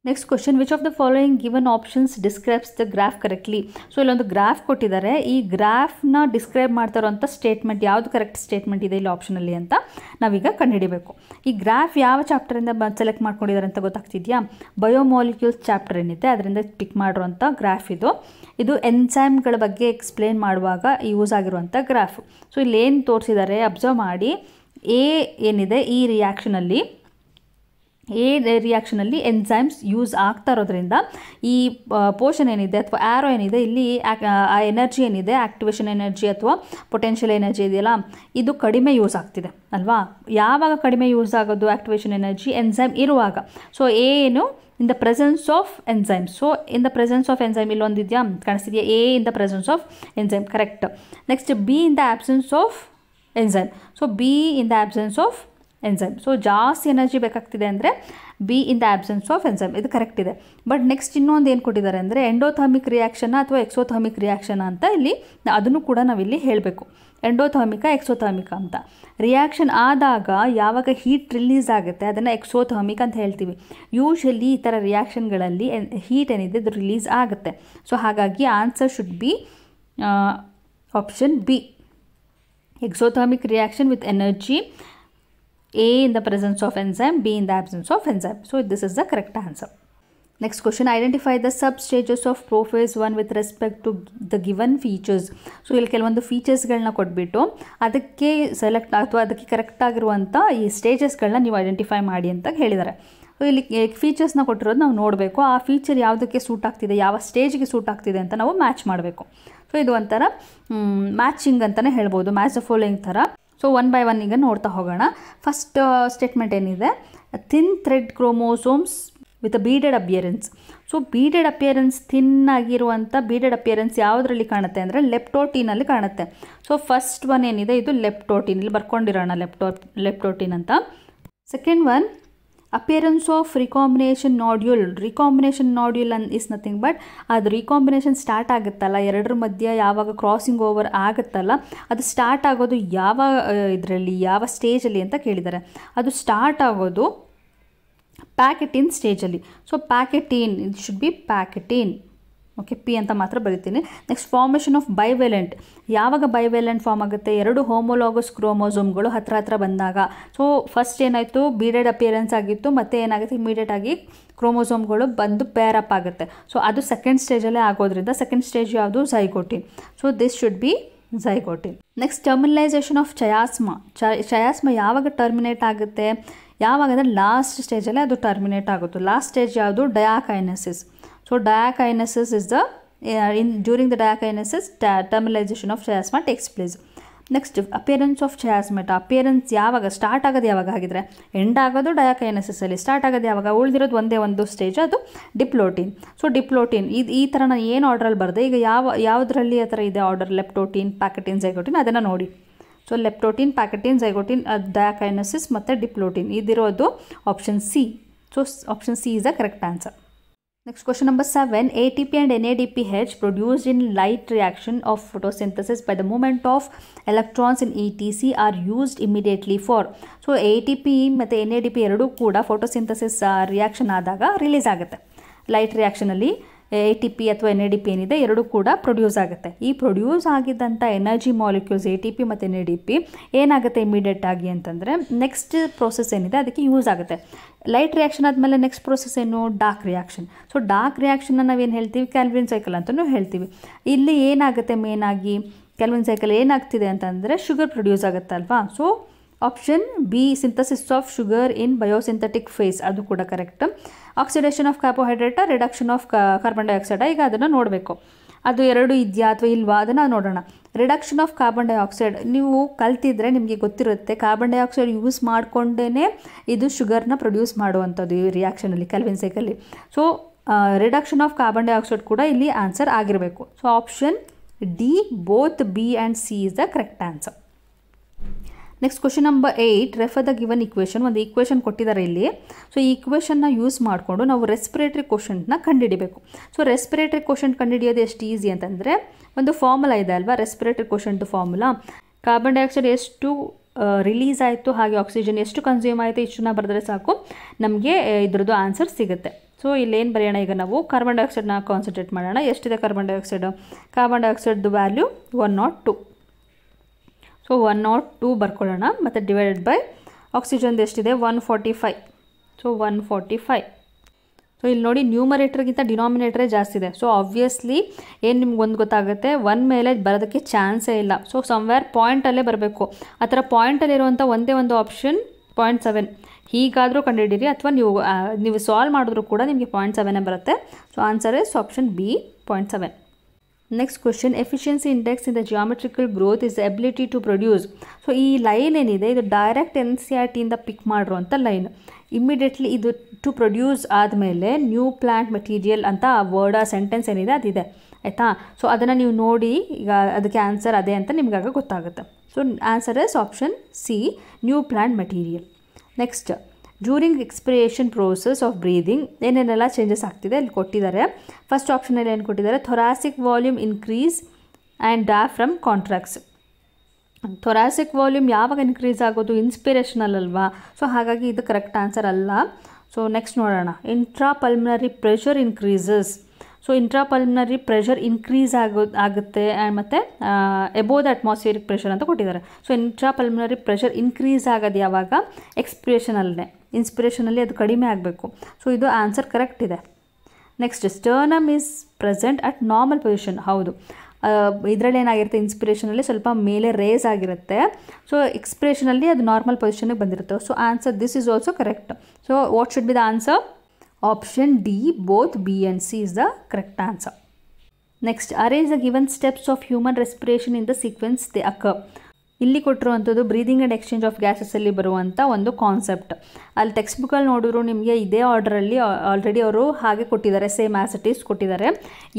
Next question, which of the following given options describes the graph correctly. So ಇಲ್ಲೊಂದು ಗ್ರಾಫ್ ಕೊಟ್ಟಿದ್ದಾರೆ, ಈ ಗ್ರಾಫ್ನ ಡಿಸ್ಕ್ರೈಬ್ ಮಾಡ್ತಾ ಇರೋಂಥ ಸ್ಟೇಟ್ಮೆಂಟ್ ಯಾವುದು ಕರೆಕ್ಟ್ ಸ್ಟೇಟ್ಮೆಂಟ್ ಇದೆ ಇಲ್ಲಿ ಆಪ್ಷನಲ್ಲಿ ಅಂತ ನಾವೀಗ ಕಂಡುಹಿಡಿಬೇಕು. ಈ ಗ್ರಾಫ್ ಯಾವ ಚಾಪ್ಟರಿಂದ ಸೆಲೆಕ್ಟ್ ಮಾಡ್ಕೊಂಡಿದ್ದಾರೆ ಅಂತ ಗೊತ್ತಾಗ್ತಿದೆಯಾ, ಬಯೋಮಾಲಿಕ್ಯೂಲ್ಸ್ ಚಾಪ್ಟರ್ ಏನಿದೆ ಅದರಿಂದ ಪಿಕ್ ಮಾಡಿರುವಂಥ ಗ್ರಾಫ್ ಇದು ಎನ್ಸೈಮ್ಗಳ ಬಗ್ಗೆ ಎಕ್ಸ್ಪ್ಲೇನ್ ಮಾಡುವಾಗ ಯೂಸ್ ಆಗಿರುವಂಥ ಗ್ರಾಫ್. ಸೊ ಇಲ್ಲಿ ಏನು ತೋರಿಸಿದ್ದಾರೆ ಅಬ್ಸರ್ವ್ ಮಾಡಿ. ಎ ಏನಿದೆ ಈ ರಿಯಾಕ್ಷನಲ್ಲಿ ಎನ್ಸೈಮ್ಸ್ ಯೂಸ್ ಆಗ್ತಾ ಇರೋದ್ರಿಂದ ಈ ಪೋರ್ಷನ್ ಏನಿದೆ ಅಥವಾ ಆ್ಯರೋ ಏನಿದೆ ಇಲ್ಲಿ ಆ ಎನರ್ಜಿ ಏನಿದೆ, ಆಕ್ಟಿವೇಶನ್ ಎನರ್ಜಿ ಅಥವಾ ಪೊಟೆನ್ಷಿಯಲ್ ಎನರ್ಜಿ ಇದೆಯಲ್ಲ, ಇದು ಕಡಿಮೆ ಯೂಸ್ ಆಗ್ತಿದೆ ಅಲ್ವಾ. ಯಾವಾಗ ಕಡಿಮೆ ಯೂಸ್ ಆಗೋದು ಆಕ್ಟಿವೇಶನ್ ಎನರ್ಜಿ, ಎನ್ಸೈಮ್ ಇರುವಾಗ. ಸೊ ಏನು in the presence of enzyme. So in the presence of enzyme ಇಲ್ಲೊಂದಿದೆಯಾ ಕಾಣಿಸ್ತಿದೆಯಾ, A in the presence of enzyme correct. Next B in the absence of enzyme. So B in the absence of enzyme. So ಜಾಸ್ತಿ ಎನರ್ಜಿ ಬೇಕಾಗ್ತಿದೆ ಅಂದರೆ B in the absence of enzyme, ಇದು ಕರೆಕ್ಟ್ ಇದೆ. ಬಟ್ ನೆಕ್ಸ್ಟ್ ಇನ್ನೊಂದು ಏನು ಕೊಟ್ಟಿದ್ದಾರೆ ಅಂದರೆ ಎಂಡೋಥರ್ಮಿಕ್ ರಿಯಾಕ್ಷನ್ ಅಥವಾ ಎಕ್ಸೋಥರ್ಮಿಕ್ ರಿಯಾಕ್ಷನ್ ಅಂತ ಇಲ್ಲಿ ಅದನ್ನು ಕೂಡ ನಾವಿಲ್ಲಿ ಹೇಳಬೇಕು. ಎಂಡೋಥರ್ಮಿಕ ಎಕ್ಸೋಥರ್ಮಿಕ ಅಂತ. ರಿಯಾಕ್ಷನ್ ಆದಾಗ ಯಾವಾಗ ಹೀಟ್ ರಿಲೀಸ್ ಆಗುತ್ತೆ ಅದನ್ನು ಎಕ್ಸೋಥರ್ಮಿಕ್ ಅಂತ ಹೇಳ್ತೀವಿ. ಯೂಶಲಿ ಈ ಥರ ರಿಯಾಕ್ಷನ್ಗಳಲ್ಲಿ ಹೀಟ್ ಏನಿದೆ ಅದು ರಿಲೀಸ್ ಆಗುತ್ತೆ. ಸೊ ಹಾಗಾಗಿ answer should be option B, exothermic reaction with energy, A in the presence of enzyme, B in the absence of enzyme. So this is the correct answer. Next question, identify the substages of prophase 1 with respect to the given features. So ಇಲ್ಲಿ ಕೆಲವೊಂದು ಫೀಚರ್ಸ್ಗಳನ್ನ ಕೊಟ್ಬಿಟ್ಟು ಅದಕ್ಕೆ ಸೆಲೆಕ್ಟ್ ಅಥವಾ ಅದಕ್ಕೆ ಕರೆಕ್ಟ್ ಆಗಿರುವಂಥ ಈ ಸ್ಟೇಜಸ್ಗಳನ್ನ ನೀವು ಐಡೆಂಟಿಫೈ ಮಾಡಿ ಅಂತ ಹೇಳಿದ್ದಾರೆ. ಸೊ ಇಲ್ಲಿ ಫೀಚರ್ಸ್ನ ಕೊಟ್ಟಿರೋದು ನಾವು ನೋಡಬೇಕು, ಆ ಫೀಚರ್ ಯಾವುದಕ್ಕೆ ಸೂಟ್ ಆಗ್ತಿದೆ, ಯಾವ ಸ್ಟೇಜ್ಗೆ ಸೂಟ್ ಆಗ್ತಿದೆ ಅಂತ ನಾವು ಮ್ಯಾಚ್ ಮಾಡಬೇಕು. ಸೊ ಇದು ಒಂಥರ ಮ್ಯಾಚಿಂಗ್ ಅಂತಲೇ ಹೇಳ್ಬೋದು, ಮ್ಯಾಚ್ ದ ಫಾಲೋಯಿಂಗ್ ಥರ. ಸೊ ಒನ್ ಬೈ ಒನ್ ಈಗ ನೋಡ್ತಾ ಹೋಗೋಣ. ಫಸ್ಟ್ ಸ್ಟೇಟ್ಮೆಂಟ್ ಏನಿದೆ, thin thread chromosomes with a beaded appearance. So beaded appearance, thin ಆಗಿರುವಂಥ ಬೀಡೆಡ್ ಅಪಿಯರೆನ್ಸ್ ಯಾವುದರಲ್ಲಿ ಕಾಣುತ್ತೆ ಅಂದರೆ ಲೆಪ್ಟೋಟಿನಲ್ಲಿ ಕಾಣುತ್ತೆ. ಸೊ ಫಸ್ಟ್ ಒನ್ ಏನಿದೆ ಇದು ಲೆಪ್ಟೋಟಿನ್, ಇಲ್ಲಿ ಬರ್ಕೊಂಡಿರೋಣ ಲೆಪ್ಟೋಟಿನ್ ಅಂತ. Second one appearance of recombination nodule. Recombination nodule is nothing but ಅದು ರಿಕಾಂಬಿನೇಷನ್ ಸ್ಟಾರ್ಟ್ ಆಗುತ್ತಲ್ಲ, ಎರಡರ ಮಧ್ಯೆ ಯಾವಾಗ ಕ್ರಾಸಿಂಗ್ ಓವರ್ ಆಗುತ್ತಲ್ಲ ಅದು ಸ್ಟಾರ್ಟ್ ಆಗೋದು ಯಾವ ಇದರಲ್ಲಿ, ಯಾವ ಸ್ಟೇಜಲ್ಲಿ ಅಂತ ಕೇಳಿದ್ದಾರೆ. ಅದು ಸ್ಟಾರ್ಟ್ ಆಗೋದು ಪ್ಯಾಕೆಟಿನ್ ಸ್ಟೇಜಲ್ಲಿ. ಸೊ ಪ್ಯಾಕೆಟಿನ್, ಇದು should be pachytene. Okay, P ಅಂತ ಮಾತ್ರ ಬರಿತೀನಿ. Next formation of bivalent. ಯಾವಾಗ ಬೈವೇಲೆಂಟ್ ಫಾರ್ಮ್ ಆಗುತ್ತೆ, ಎರಡು ಹೋಮೋಲಾಗಸ್ ಕ್ರೋಮೋಸೋಮ್ಗಳು ಹತ್ರ ಬಂದಾಗ. ಸೊ ಫಸ್ಟ್ ಏನಾಯಿತು, ಬೀಡೆಡ್ ಅಪಿಯರೆನ್ಸ್ ಆಗಿತ್ತು, ಮತ್ತು ಏನಾಗುತ್ತೆ ಇಮಿಡಿಯೇಟಾಗಿ ಕ್ರೋಮೋಸೋಮ್ಗಳು ಬಂದು ಪೇರ್ ಅಪ್ ಆಗುತ್ತೆ. ಸೊ ಅದು ಸೆಕೆಂಡ್ ಸ್ಟೇಜಲ್ಲೇ ಆಗೋದ್ರಿಂದ ಸೆಕೆಂಡ್ ಸ್ಟೇಜ್ ಯಾವುದು, zygotene. So this should be zygotene. Next terminalisation of chiasma. Chiasma ಯಾವಾಗ ಟರ್ಮಿನೇಟ್ ಆಗುತ್ತೆ, ಯಾವಾಗ ಅಂದರೆ ಲಾಸ್ಟ್ ಸ್ಟೇಜಲ್ಲೇ ಅದು ಟರ್ಮಿನೇಟ್ ಆಗುತ್ತೆ. ಲಾಸ್ಟ್ ಸ್ಟೇಜ್ ಯಾವುದು, diakinesis. So diakinesis is the during the diakinesis terminalisation of chiasma takes place. Next appearance of chiasmata. Appearance ಯಾವಾಗ ಸ್ಟಾರ್ಟ್ ಆಗೋದು, ಯಾವಾಗ ಆಗಿದ್ರೆ ಎಂಡ್ ಆಗೋದು ಡಯಾಕೈನೆಸಿಸಲ್ಲಿ, ಸ್ಟಾರ್ಟ್ ಆಗೋದು ಯಾವಾಗ, ಉಳಿದಿರೋದು ಒಂದೇ ಒಂದು ಸ್ಟೇಜ್, ಅದು ಡಿಪ್ಲೋಟಿನ್. ಸೊ ಡಿಪ್ಲೋಟಿನ್ ಈ ಥರ ನಾನು ಏನು ಆರ್ಡ್ರಲ್ಲಿ ಬರೆದೆ, ಈಗ ಯಾವುದರಲ್ಲಿ ಆ ಥರ ಇದೆ ಆರ್ಡರ್, ಲೆಪ್ಟೋಟಿನ್, ಪ್ಯಾಕೆಟಿನ್, ಝೈಗೋಟಿನ್, ಅದನ್ನು ನೋಡಿ. ಸೊ ಲೆಪ್ಟೋಟಿನ್, ಪ್ಯಾಕೆಟಿನ್, ಝೈಗೋಟಿನ್, ಡಯಾಕೈನೆಸಿಸ್ ಮತ್ತು ಡಿಪ್ಲೋಟಿನ್ ಇದಿರೋದು option C. So option C is the correct answer. Next question number 7. ATP and NADPH produced in light reaction of photosynthesis by the movement of electrons in ETC are used immediately for. So ATP ಮತ್ತು NADP ಎರಡೂ ಕೂಡ ಫೋಟೋಸಿಂಥಸಿಸ್ ರಿಯಾಕ್ಷನ್ ಆದಾಗ ರಿಲೀಸ್ ಆಗುತ್ತೆ. ಲೈಟ್ ರಿಯಾಕ್ಷನಲ್ಲಿ ATP ಅಥವಾ NADP ಏನಿದೆ ಎರಡೂ ಕೂಡ ಪ್ರೊಡ್ಯೂಸ್ ಆಗುತ್ತೆ. ಈ ಪ್ರೊಡ್ಯೂಸ್ ಆಗಿದ್ದಂಥ ಎನರ್ಜಿ ಮಾಲಿಕ್ಯೂಲ್ಸ್ ATP ಮತ್ತು NADP ಏನಾಗುತ್ತೆ ಇಮಿಡಿಯೇಟ್ ಆಗಿ ಅಂತಂದರೆ ನೆಕ್ಸ್ಟ್ ಪ್ರೋಸೆಸ್ ಏನಿದೆ ಅದಕ್ಕೆ ಯೂಸ್ ಆಗುತ್ತೆ. ಲೈಟ್ ರಿಯಾಕ್ಷನ್ ಆದಮೇಲೆ ನೆಕ್ಸ್ಟ್ ಪ್ರೋಸೆಸ್ ಏನು, ಡಾರ್ಕ್ ರಿಯಾಕ್ಷನ್. ಸೊ ಡಾರ್ಕ್ ರಿಯಾಕ್ಷನ್ನ ನಾವೇನು ಹೇಳ್ತೀವಿ, ಕ್ಯಾಲ್ವಿನ್ ಸೈಕಲ್ ಅಂತಲೂ ಹೇಳ್ತೀವಿ. ಇಲ್ಲಿ ಏನಾಗುತ್ತೆ ಮೇನ್ ಆಗಿ ಕ್ಯಾಲ್ವಿನ್ ಸೈಕಲ್ ಏನಾಗ್ತಿದೆ ಅಂತಂದರೆ ಶುಗರ್ ಪ್ರೊಡ್ಯೂಸ್ ಆಗುತ್ತೆ ಅಲ್ವಾ. So option B, synthesis of sugar in biosynthetic phase, ಅದು ಕೂಡ correct. Oxidation of carbohydrate, reduction of carbon dioxide, ಈಗ ಅದನ್ನು ನೋಡಬೇಕು ಅದು ಎರಡು ಇದೆಯಾ ಅಥವಾ ಇಲ್ವಾ ಅದನ್ನು ನೋಡೋಣ. ರಿಡಕ್ಷನ್ ಆಫ್ ಕಾರ್ಬನ್ ಡೈಆಕ್ಸೈಡ್ ನೀವು ಕಲ್ತಿದ್ರೆ ನಿಮಗೆ ಗೊತ್ತಿರುತ್ತೆ, ಕಾರ್ಬನ್ ಡೈಆಕ್ಸೈಡ್ ಯೂಸ್ ಮಾಡಿಕೊಂಡೇ ಇದು ಶುಗರ್ನ ಪ್ರೊಡ್ಯೂಸ್ ಮಾಡುವಂಥದ್ದು ಈ ರಿಯಾಕ್ಷನಲ್ಲಿ, ಕ್ಯಾಲ್ವಿನ್ ಸೈಕಲ್ಲಿ. So reduction of carbon dioxide ಕೂಡ ಇಲ್ಲಿ ಆನ್ಸರ್ ಆಗಿರಬೇಕು. So option D, both B and C is the correct answer. Next question number 8. Refer the given equation. ಒಂದು ಈಕ್ವೇಷನ್ ಕೊಟ್ಟಿದ್ದಾರೆ ಇಲ್ಲಿ. ಸೊ ಈ ಇಕ್ವೇಷನ್ನ ಯೂಸ್ ಮಾಡಿಕೊಂಡು ನಾವು ರೆಸ್ಪಿರೇಟರಿ ಕೋಶೆಂಟ್ನ ಕಂಡುಹಿಡಿಬೇಕು. ಸೊ ರೆಸ್ಪಿರೇಟರಿ ಕೋಶೆಂಟ್ ಕಂಡುಹಿಡಿಯೋದು ಎಷ್ಟು ಈಸಿ ಅಂತಂದರೆ ಒಂದು ಫಾರ್ಮುಲಾ ಇದೆ ಅಲ್ವಾ, respiratory quotient formula. Carbon dioxide ಎಷ್ಟು ರಿಲೀಸ್ ಆಯಿತು ಹಾಗೆ ಆಕ್ಸಿಜನ್ ಎಷ್ಟು ಕನ್ಸ್ಯೂಮ್ ಆಯಿತು ಇಷ್ಟನ್ನ ಬರೆದ್ರೆ ಸಾಕು, ನಮಗೆ ಇದ್ರದ್ದು ಆನ್ಸರ್ ಸಿಗುತ್ತೆ. ಸೊ ಇಲ್ಲೇನು ಬರೆಯೋಣ, ಈಗ ನಾವು ಕಾರ್ಬನ್ ಡೈಆಕ್ಸೈಡ್ನ ಕಾನ್ಸಂಟ್ರೇಟ್ ಮಾಡೋಣ. ಎಷ್ಟಿದೆ ಕಾರ್ಬನ್ ಡೈಆಕ್ಸೈಡು, ಕಾರ್ಬನ್ ಡೈಆಕ್ಸೈಡ್ದು ವ್ಯಾಲ್ಯೂ 102. ಸೊ 102 ಬರ್ಕೊಳ್ಳೋಣ, ಮತ್ತು ಡಿವೈಡೆಡ್ ಬೈ ಆಕ್ಸಿಜನ್ದು ಎಷ್ಟಿದೆ 145. ಸೊ 145. ಸೊ ಇಲ್ಲಿ ನೋಡಿ ನ್ಯೂಮರೇಟರ್ಗಿಂತ ಡಿನಾಮಿನೇಟರೇ ಜಾಸ್ತಿ ಇದೆ. ಸೊ ಆಬ್ವಿಯಸ್ಲಿ ಏನು ನಿಮ್ಗೊಂದು ಗೊತ್ತಾಗುತ್ತೆ, 1 ಮೇಲೆ ಬರೋದಕ್ಕೆ ಚಾನ್ಸೇ ಇಲ್ಲ. ಸೊ ಸಮ್ವೇರ್ ಪಾಯಿಂಟಲ್ಲೇ ಬರಬೇಕು. ಆ ಥರ ಪಾಯಿಂಟಲ್ಲಿರುವಂಥ ಒಂದೇ ಒಂದು ಆಪ್ಷನ್ 0.7. ಹೀಗಾದರೂ ಕಂಡುಹಿಡೀರಿ ಅಥವಾ ನೀವು ಸಾಲ್ವ್ ಮಾಡಿದ್ರೂ ಕೂಡ ನಿಮಗೆ 0.7 ಬರುತ್ತೆ. So answer is option B, 0.7. Next question, efficiency index in the geometrical growth is the ability to produce. So ಈ ಲೈನ್ ಏನಿದೆ ಇದು ಡೈರೆಕ್ಟ್ NCERTಯಿಂದ ಪಿಕ್ ಮಾಡಿರುವಂಥ ಲೈನ್. ಇಮ್ಮಿಡಿಯೇಟ್ಲಿ ಇದು ಟು ಪ್ರೊಡ್ಯೂಸ್ ಆದಮೇಲೆ ನ್ಯೂ ಪ್ಲ್ಯಾಂಟ್ ಮೆಟೀರಿಯಲ್ ಅಂತ ಆ ವರ್ಡ್, ಆ ಸೆಂಟೆನ್ಸ್ ಏನಿದೆ ಅದಿದೆ ಆಯಿತಾ. ಸೊ ಅದನ್ನು ನೀವು ನೋಡಿ ಈಗ ಅದಕ್ಕೆ ಆನ್ಸರ್ ಅದೇ ಅಂತ ನಿಮಗಾಗ ಗೊತ್ತಾಗುತ್ತೆ. So answer is option C, new plant material. Next, during expiration process of breathing ಏನೇನೆಲ್ಲ ಚೇಂಜಸ್ ಆಗ್ತಿದೆ ಅಲ್ಲಿ ಕೊಟ್ಟಿದ್ದಾರೆ. ಫಸ್ಟ್ ಆಪ್ಷನಲ್ಲಿ ಏನು ಕೊಟ್ಟಿದ್ದಾರೆ, thoracic volume increase and diaphragm contracts. Thoracic volume ಯಾವಾಗ ಇನ್ಕ್ರೀಸ್ ಆಗೋದು? ಇನ್ಸ್ಪಿರೇಷನಲ್ ಅಲ್ವಾ? ಸೊ ಹಾಗಾಗಿ ಇದು ಕರೆಕ್ಟ್ ಆನ್ಸರ್ ಅಲ್ಲ. ಸೊ ನೆಕ್ಸ್ಟ್ ನೋಡೋಣ. Intra pulmonary pressure increases. So intra pulmonary pressure increase ಆಗುತ್ತೆ ಮತ್ತು ಎಬೋವ್ ದ ಅಟ್ಮಾಸ್ಫಿಯರಿಕ್ ಪ್ರೆಷರ್ ಅಂತ ಕೊಟ್ಟಿದ್ದಾರೆ. So intra pulmonary pressure increase ಆಗೋದು ಯಾವಾಗ? ಎಕ್ಸ್ಪಿರೇಷನಲ್ಲೇ. ಇನ್ಸ್ಪಿರೇಷನಲ್ಲಿ ಅದು ಕಡಿಮೆ ಆಗಬೇಕು. ಸೊ ಇದು ಆನ್ಸರ್ ಕರೆಕ್ಟ್ ಇದೆ. Next, sternum is present at normal position. ಹೌದು, ಇದರಲ್ಲಿ ಏನಾಗಿರುತ್ತೆ, ಇನ್ಸ್ಪಿರೇಷನಲ್ಲಿ ಸ್ವಲ್ಪ ಮೇಲೆ ರೇಸ್ ಆಗಿರುತ್ತೆ. ಸೊ ಎಕ್ಸ್ಪ್ರೆಷನಲ್ಲಿ ಅದು ನಾರ್ಮಲ್ ಪೊಸಿಷನ್ಗೆ ಬಂದಿರುತ್ತೆ. So answer this is also correct. So what should be the answer? Option D, both B and C is the correct answer. Next, arrange the given steps of human respiration in the sequence they occur. ಇಲ್ಲಿ ಕೊಟ್ಟಿರುವಂಥದ್ದು ಬ್ರೀದಿಂಗ್ ಆ್ಯಂಡ್ ಎಕ್ಸ್ಚೇಂಜ್ ಆಫ್ ಗ್ಯಾಸಸ್ಸಲ್ಲಿ ಬರುವಂಥ ಒಂದು ಕಾನ್ಸೆಪ್ಟ್. ಅಲ್ಲಿ ಟೆಕ್ಸ್ಟ್ ಬುಕ್ಕಲ್ಲಿ ನೋಡಿದ್ರು ನಿಮಗೆ ಇದೇ ಆರ್ಡ್ರಲ್ಲಿ ಆಲ್ರೆಡಿ ಅವರು ಹಾಗೆ ಕೊಟ್ಟಿದ್ದಾರೆ, ಸೇಮ್ ಆ್ಯಸ್ ಇಟ್ ಈಸ್ ಕೊಟ್ಟಿದ್ದಾರೆ.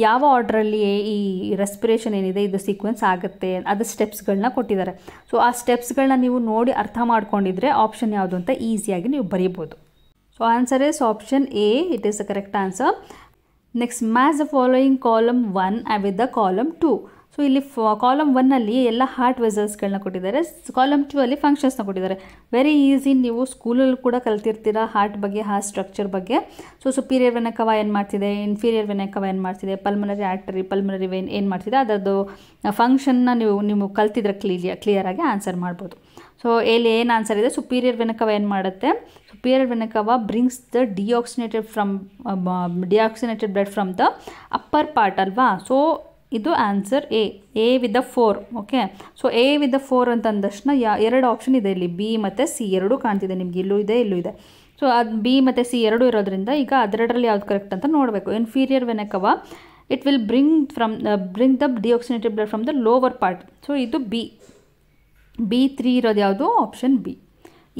ಯಾವ ಆರ್ಡ್ರಲ್ಲಿ ಈ ರೆಸ್ಪಿರೇಷನ್ ಏನಿದೆ ಇದು ಸೀಕ್ವೆನ್ಸ್ ಆಗುತ್ತೆ ಅದು ಸ್ಟೆಪ್ಸ್ಗಳನ್ನ ಕೊಟ್ಟಿದ್ದಾರೆ. ಸೊ ಆ ಸ್ಟೆಪ್ಸ್ಗಳನ್ನ ನೀವು ನೋಡಿ ಅರ್ಥ ಮಾಡ್ಕೊಂಡಿದ್ರೆ ಆಪ್ಷನ್ ಯಾವುದು ಅಂತ ಈಸಿಯಾಗಿ ನೀವು ಬರೀಬೋದು. So answer is option A, it is the correct answer. Next, match the following column 1 with the column 2. So ಇಲ್ಲಿ ಕಾಲಮ್ 1ಅಲ್ಲಿ ಎಲ್ಲ ಹಾರ್ಟ್ ವೆಸಲ್ಸ್ಗಳನ್ನ ಕೊಟ್ಟಿದ್ದಾರೆ, ಕಾಲಮ್ 2 ಅಲ್ಲಿ ಫಂಕ್ಷನ್ಸ್ನ ಕೊಟ್ಟಿದ್ದಾರೆ. ವೆರಿ ಈಸಿ, ನೀವು ಸ್ಕೂಲಲ್ಲಿ ಕೂಡ ಕಲ್ತಿರ್ತೀರ ಹಾರ್ಟ್ ಬಗ್ಗೆ, ಹಾರ್ಟ್ ಸ್ಟ್ರಕ್ಚರ್ ಬಗ್ಗೆ. ಸೊ ಸುಪೀರಿಯರ್ ವೆನ ಕವ ಏನು ಮಾಡ್ತಿದೆ, ಇನ್ಫೀರಿಯರ್ ವೆನ ಕವ ಏನು ಮಾಡ್ತಿದೆ, ಪಲ್ಮನರಿ ಆರ್ಟರಿ, ಪಲ್ಮನರಿ ವೇನ್ ಏನು ಮಾಡ್ತಿದೆ, ಅದರದ್ದು ಫಂಕ್ಷನ್ನ ನೀವು ಕಲ್ತಿದ್ರೆ ಕ್ಲಿಯರಾಗಿ ಆನ್ಸರ್ ಮಾಡ್ಬೋದು. ಸೊ ಇಲ್ಲಿ ಏನು ಆನ್ಸರ್ ಇದೆ, ಸುಪೀರಿಯರ್ ವೆನ ಕವ ಏನು ಮಾಡುತ್ತೆ, superior vena cava brings the deoxygenated blood from the upper part ಅಲ್ವಾ. ಸೊ ಇದು answer A with the 4. Okay, so A with the 4 ಅಂತಂದಷ್ಟು ಎರಡು ಆಪ್ಷನ್ ಇದೆ ಇಲ್ಲಿ, ಬಿ ಮತ್ತು ಸಿ ಎರಡೂ ಕಾಣ್ತಿದೆ ನಿಮಗೆ, ಇಲ್ಲೂ ಇದೆ ಇಲ್ಲೂ ಇದೆ. ಸೊ ಅದು ಬಿ ಮತ್ತು ಸಿ ಎರಡೂ ಇರೋದ್ರಿಂದ ಈಗ ಅದೆರಡರಲ್ಲಿ ಯಾವ್ದು ಕರೆಕ್ಟ್ ಅಂತ ನೋಡಬೇಕು. Inferior vena cava it will bring the deoxygenated blood from the lower part. So ಇದು B3 ಇರೋದು ಯಾವುದು? Option B.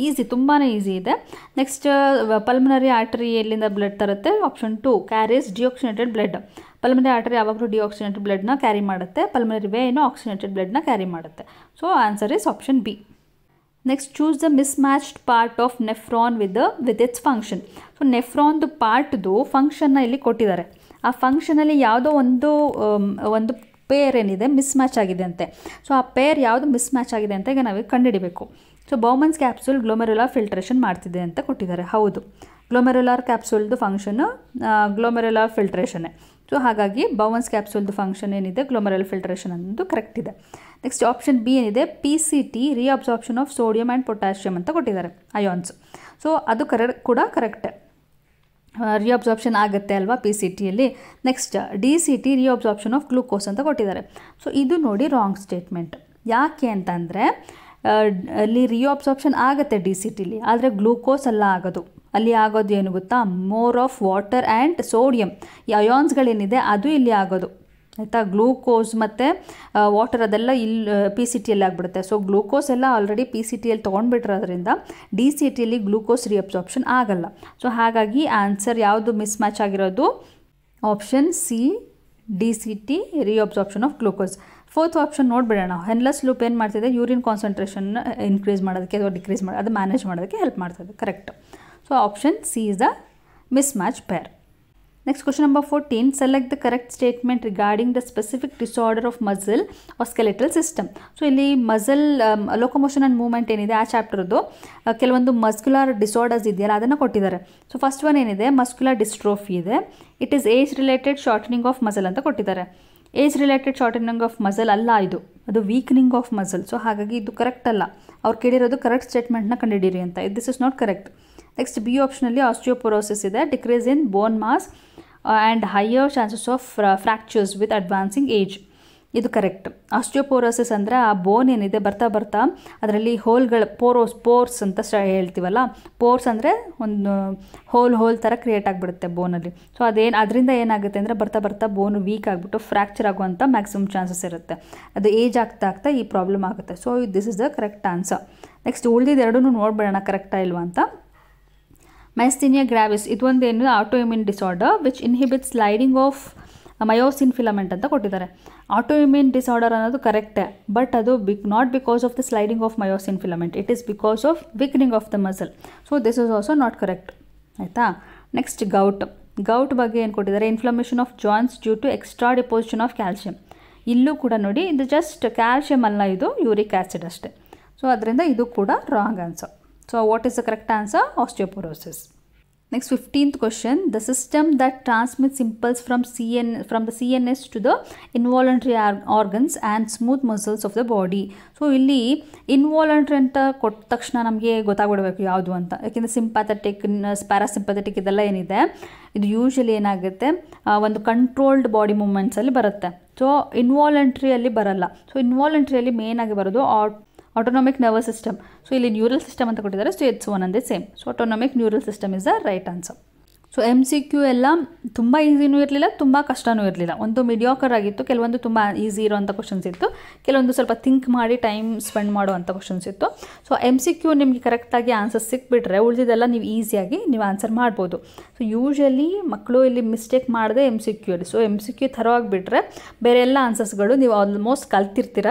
ಈಸಿ, ತುಂಬಾ ಈಸಿ ಇದೆ. ನೆಕ್ಸ್ಟ್, ಪಲ್ಮನರಿ ಆರ್ಟರಿ ಎಲ್ಲಿಂದ ಬ್ಲಡ್ ತರುತ್ತೆ? Option 2, carries deoxygenated blood. Pulmonary artery ಯಾವಾಗಲೂ ಡಿಆಕ್ಸಿನೇಟೆಡ್ ಬ್ಲಡ್ನ ಕ್ಯಾರಿ ಮಾಡುತ್ತೆ, ಪಲ್ಮನರಿ ವೇನು ಆಕ್ಸಿನೇಟೆಡ್ ಬ್ಲಡ್ನ ಕ್ಯಾರಿ ಮಾಡುತ್ತೆ. So answer is option B. Next, choose the mismatched part of nephron with its function. So ನೆಫ್ರಾನ್ದು ಪಾರ್ಟ್ದು ಫಂಕ್ಷನ್ನ ಇಲ್ಲಿ ಕೊಟ್ಟಿದ್ದಾರೆ. ಆ ಫಂಕ್ಷನಲ್ಲಿ ಯಾವುದೋ ಒಂದು ಪೇರ್ ಏನಿದೆ ಮಿಸ್ಮ್ಯಾಚ್ ಆಗಿದೆ ಅಂತೆ. ಸೊ ಆ ಪೇರ್ ಯಾವುದು ಮಿಸ್ಮ್ಯಾಚ್ ಆಗಿದೆ ಅಂತ ಈಗ ನಾವು ಕಂಡುಹಿಡಿಬೇಕು. So Bowman's capsule glomerular filtration ಮಾಡ್ತಿದೆ ಅಂತ ಕೊಟ್ಟಿದ್ದಾರೆ. ಹೌದು, ಗ್ಲೋಮೆರುಲಾರ್ ಕ್ಯಾಪ್ಸೂಲ್ದು ಫಂಕ್ಷನು ಗ್ಲೋಮೆರುಲಾರ್ ಫಿಲ್ಟ್ರೇಷನ್ನೇ. ಸೊ ಹಾಗಾಗಿ ಬೌಮನ್ಸ್ ಕ್ಯಾಪ್ಸೂಲ್ದು ಫಂಕ್ಷನ್ ಏನಿದೆ ಗ್ಲೋಮೆರುಲಾರ್ ಫಿಲ್ಟ್ರೇಷನ್ ಅನ್ನೋದು ಕರೆಕ್ಟ್ ಇದೆ. ನೆಕ್ಸ್ಟ್ ಆಪ್ಷನ್ ಬಿ ಏನಿದೆ, PCT reabsorption of sodium and potassium ಅಂತ ಕೊಟ್ಟಿದ್ದಾರೆ, ಅಯಾನ್ಸ್. ಸೊ ಅದು ಕೂಡ ಕರೆಕ್ಟೇ, ರೀಅಬ್ಸಾರ್ಪ್ಷನ್ ಆಗುತ್ತೆ ಅಲ್ವಾ PCTಯಲ್ಲಿ. Next, DCT reabsorption of glucose ಅಂತ ಕೊಟ್ಟಿದ್ದಾರೆ. ಸೊ ಇದು ನೋಡಿ ರಾಂಗ್ ಸ್ಟೇಟ್ಮೆಂಟ್. ಯಾಕೆ ಅಂತಂದರೆ ಅಲ್ಲಿ ರೀಅಬ್ಸಾರ್ಪ್ಷನ್ ಆಗುತ್ತೆ DCTಲಿ, ಆದರೆ ಗ್ಲೂಕೋಸ್ ಅಲ್ಲ ಆಗೋದು. ಅಲ್ಲಿ ಆಗೋದು ಏನು ಗೊತ್ತಾ, more of water and sodium. ಈ ಅಯಾನ್ಸ್ಗಳೇನಿದೆ ಅದು ಇಲ್ಲಿ ಆಗೋದು, ಆಯಿತಾ. ಗ್ಲೂಕೋಸ್ ಮತ್ತು ವಾಟರ್ ಅದೆಲ್ಲ ಇಲ್ಲಿ PCTಯಲ್ಲಿ ಆಗಿಬಿಡುತ್ತೆ. ಸೊ ಗ್ಲೂಕೋಸ್ ಎಲ್ಲ ಆಲ್ರೆಡಿ PCTಯಲ್ಲಿ ತೊಗೊಂಡ್ಬಿಟ್ಟಿರೋದ್ರಿಂದ DCTಯಲ್ಲಿ ಗ್ಲೂಕೋಸ್ ರೀಅಬ್ಸಾರ್ಪ್ಷನ್ ಆಗಲ್ಲ. ಸೊ ಹಾಗಾಗಿ ಆನ್ಸರ್ ಯಾವುದು ಮಿಸ್ ಮ್ಯಾಚ್ ಆಗಿರೋದು? Option C, DCT reabsorption of glucose. Fourth option ನೋಡಿಬಿಡೋಣ. ಹೆನ್ಲೆಸ್ ಲೂಪ್ ಏನು ಮಾಡ್ತಿದೆ, ಯೂರಿನ್ ಕಾನ್ಸಂಟ್ರೇಷನ್ ಇನ್ಕ್ರೀಸ್ ಮಾಡೋದಕ್ಕೆ ಅಥವಾ ಡಿಕ್ರೀಸ್ ಅದು ಮ್ಯಾನೇಜ್ ಮಾಡೋದಕ್ಕೆ ಹೆಲ್ಪ್ ಮಾಡ್ತದೆ. Correct. So option C is the mismatch pair. Next, question number 14. Select the correct statement regarding the specific disorder of muscle or skeletal system. So ಇಲ್ಲಿ ಮಸಲ್ ಲೋಕೋಮೋಷನ್ ಆ್ಯಂಡ್ ಮೂವ್ಮೆಂಟ್ ಏನಿದೆ ಆ ಚಾಪ್ಟರ್ದು ಕೆಲವೊಂದು ಮಸ್ಕ್ಯುಲರ್ ಡಿಸಾರ್ಡರ್ಸ್ ಇದೆಯಲ್ಲ ಅದನ್ನು ಕೊಟ್ಟಿದ್ದಾರೆ. ಸೊ ಫಸ್ಟ್ ಒನ್ ಏನಿದೆ, ಮಸ್ಕ್ಯುಲರ್ ಡಿಸ್ಟ್ರೋಫಿ ಇದೆ. It is age related shortening of muscle ಅಂತ ಕೊಟ್ಟಿದ್ದಾರೆ. Age related shortening of muscle ಅಲ್ಲ, ಅದು ವೀಕ್ನಿಂಗ್ ಆಫ್ ಮಸಲ್. ಸೊ ಹಾಗಾಗಿ ಇದು ಕರೆಕ್ಟ್ ಅಲ್ಲ. ಅವ್ರು ಕೇಳಿರೋದು ಕರೆಕ್ಟ್ ಸ್ಟೇಟ್ಮೆಂಟ್ನ ಕಂಡುಹಿಡಿಯಿರಿ ಅಂತ. This is not correct. Next, B ಆಪ್ಷನಲ್ಲಿ ಆಸ್ಟಿಯೋಪೊರೋಸಿಸ್ ಇದೆ, decrease in bone mass and higher chances of fractures with advancing age. ಇದು ಕರೆಕ್ಟ್. ಆಸ್ಟಿಯೋಪೊರೋಸಿಸ್ ಅಂದರೆ ಆ ಬೋನ್ ಏನಿದೆ ಬರ್ತಾ ಅದರಲ್ಲಿ ಹೋಲ್ಗಳು, ಪೋರ್ಸ್ ಅಂತ ಹೇಳ್ತೀವಲ್ಲ, ಪೋರ್ಸ್ ಅಂದರೆ ಒಂದು ಹೋಲ್ ಥರ ಕ್ರಿಯೇಟ್ ಆಗಿಬಿಡುತ್ತೆ ಬೋನಲ್ಲಿ. ಸೊ ಅದರಿಂದ ಏನಾಗುತ್ತೆ ಅಂದರೆ ಬರ್ತಾ ಬೋನು ವೀಕ್ ಆಗಿಬಿಟ್ಟು ಫ್ರ್ಯಾಕ್ಚರ್ ಆಗುವಂಥ ಮ್ಯಾಕ್ಸಿಮಮ್ ಚಾನ್ಸಸ್ ಇರುತ್ತೆ. ಅದು ಏಜ್ ಆಗ್ತಾ ಈ ಪ್ರಾಬ್ಲಮ್ ಆಗುತ್ತೆ. So this is the correct answer. Next, ಉಳಿದಿದ್ದು ಎರಡೂ ನೋಡ್ಬೇಡ ಕರೆಕ್ಟಾ ಇಲ್ವಾ ಅಂತ. ಮೈಸ್ಥೀನಿಯಾ ಗ್ರಾವಿಸ್ ಇದೊಂದು ಏನು auto immune disorder which inhibit sliding of myosin filament ಅಂತ ಕೊಟ್ಟಿದ್ದಾರೆ. ಆಟೋ ಇಮ್ಯೂನ್ ಡಿಸಾರ್ಡರ್ ಅನ್ನೋದು ಕರೆಕ್ಟೇ, ಬಟ್ ಅದು not because of the sliding of myosin filament, it is because of weakening of the muscle. So this is also not correct, ಆಯಿತಾ. ನೆಕ್ಸ್ಟ್, ಗೌಟ್ ಬಗ್ಗೆ ಏನು ಕೊಟ್ಟಿದ್ದಾರೆ, inflammation of joints due to extra deposition of calcium. ಇಲ್ಲೂ ಕೂಡ ನೋಡಿ ಇದು ಜಸ್ಟ್ ಕ್ಯಾಲ್ಶಿಯಮ್ ಅಲ್ಲ, ಇದು ಯೂರಿಕ್ ಆ್ಯಸಿಡ್ ಅಷ್ಟೇ. ಸೊ ಅದರಿಂದ ಇದು ಕೂಡ wrong answer. So what is the correct answer? Osteoporosis. Next 15th question, the system that transmits impulse from the CNS to the involuntary organs and smooth muscles of the body. So ಇಲ್ಲಿ ಇನ್ವಾಲಂಟ್ರಿ ಅಂತ ಕೊಟ್ಟ ತಕ್ಷಣ ನಮಗೆ ಗೊತ್ತಾಗ್ಬಿಡಬೇಕು ಯಾವುದು ಅಂತ. ಯಾಕೆಂದರೆ ಸಿಂಪ್ಯಾಥೆಟಿಕ್, ಪ್ಯಾರಾಸಿಂಪ್ಯಾಥೆಟಿಕ್ ಇದೆಲ್ಲ ಏನಿದೆ ಇದು ಯೂಶಲಿ ಏನಾಗುತ್ತೆ ಒಂದು ಕಂಟ್ರೋಲ್ಡ್ ಬಾಡಿ ಮೂಮೆಂಟ್ಸಲ್ಲಿ ಬರುತ್ತೆ. ಸೊ ಇನ್ವಾಲಂಟ್ರಿಯಲ್ಲಿ ಬರಲ್ಲ. ಸೊ ಇನ್ವಾಲಂಟ್ರಿಯಲ್ಲಿ ಮೇಯ್ನಾಗಿ ಬರೋದು ಆಟೋನಮಿಕ್ ನರ್ವಸ್ ಸಿಸ್ಟಮ್. ಸೊ ಇಲ್ಲಿ ನ್ಯೂರಲ್ ಸಿಸ್ಟಮ್ ಅಂತ ಕೊಟ್ಟಿದ್ದಾರೆ. ಸೊ ಇಟ್ಸ್ ಒನ್ ಅಂದೇ same. So autonomic neural system is the right answer. So MCQ ಎಲ್ಲ ತುಂಬ ಈಸಿನೂ ಇರಲಿಲ್ಲ, ತುಂಬ ಕಷ್ಟನೂ ಇರಲಿಲ್ಲ. ಒಂದು ಮಿಡಿಯಾಕರ್ ಆಗಿತ್ತು, ಕೆಲವೊಂದು ತುಂಬ ಈಸಿ ಇರೋವಂಥ ಕ್ವಶನ್ಸ್ ಇತ್ತು, ಕೆಲವೊಂದು ಸ್ವಲ್ಪ ಥಿಂಕ್ ಮಾಡಿ ಟೈಮ್ ಸ್ಪೆಂಡ್ ಮಾಡುವಂಥ ಕ್ವಶನ್ಸ್ ಇತ್ತು. ಸೊ MCQ ನಿಮಗೆ ಕರೆಕ್ಟಾಗಿ ಆನ್ಸರ್ ಸಿಕ್ಬಿಟ್ರೆ ಉಳಿದಿದ್ದೆಲ್ಲ ನೀವು ಈಸಿಯಾಗಿ ನೀವು ಆನ್ಸರ್ ಮಾಡ್ಬೋದು. ಸೊ ಯೂಶಲಿ ಮಕ್ಕಳು ಇಲ್ಲಿ ಮಿಸ್ಟೇಕ್ ಮಾಡದೆ MCQ ಅಲ್ಲಿ. ಸೊ MCQ ಥರವಾಗಿಬಿಟ್ರೆ ಬೇರೆ ಎಲ್ಲ ಆನ್ಸರ್ಸ್ಗಳು ನೀವು ಆಲ್ಮೋಸ್ಟ್ ಕಲ್ತಿರ್ತೀರ.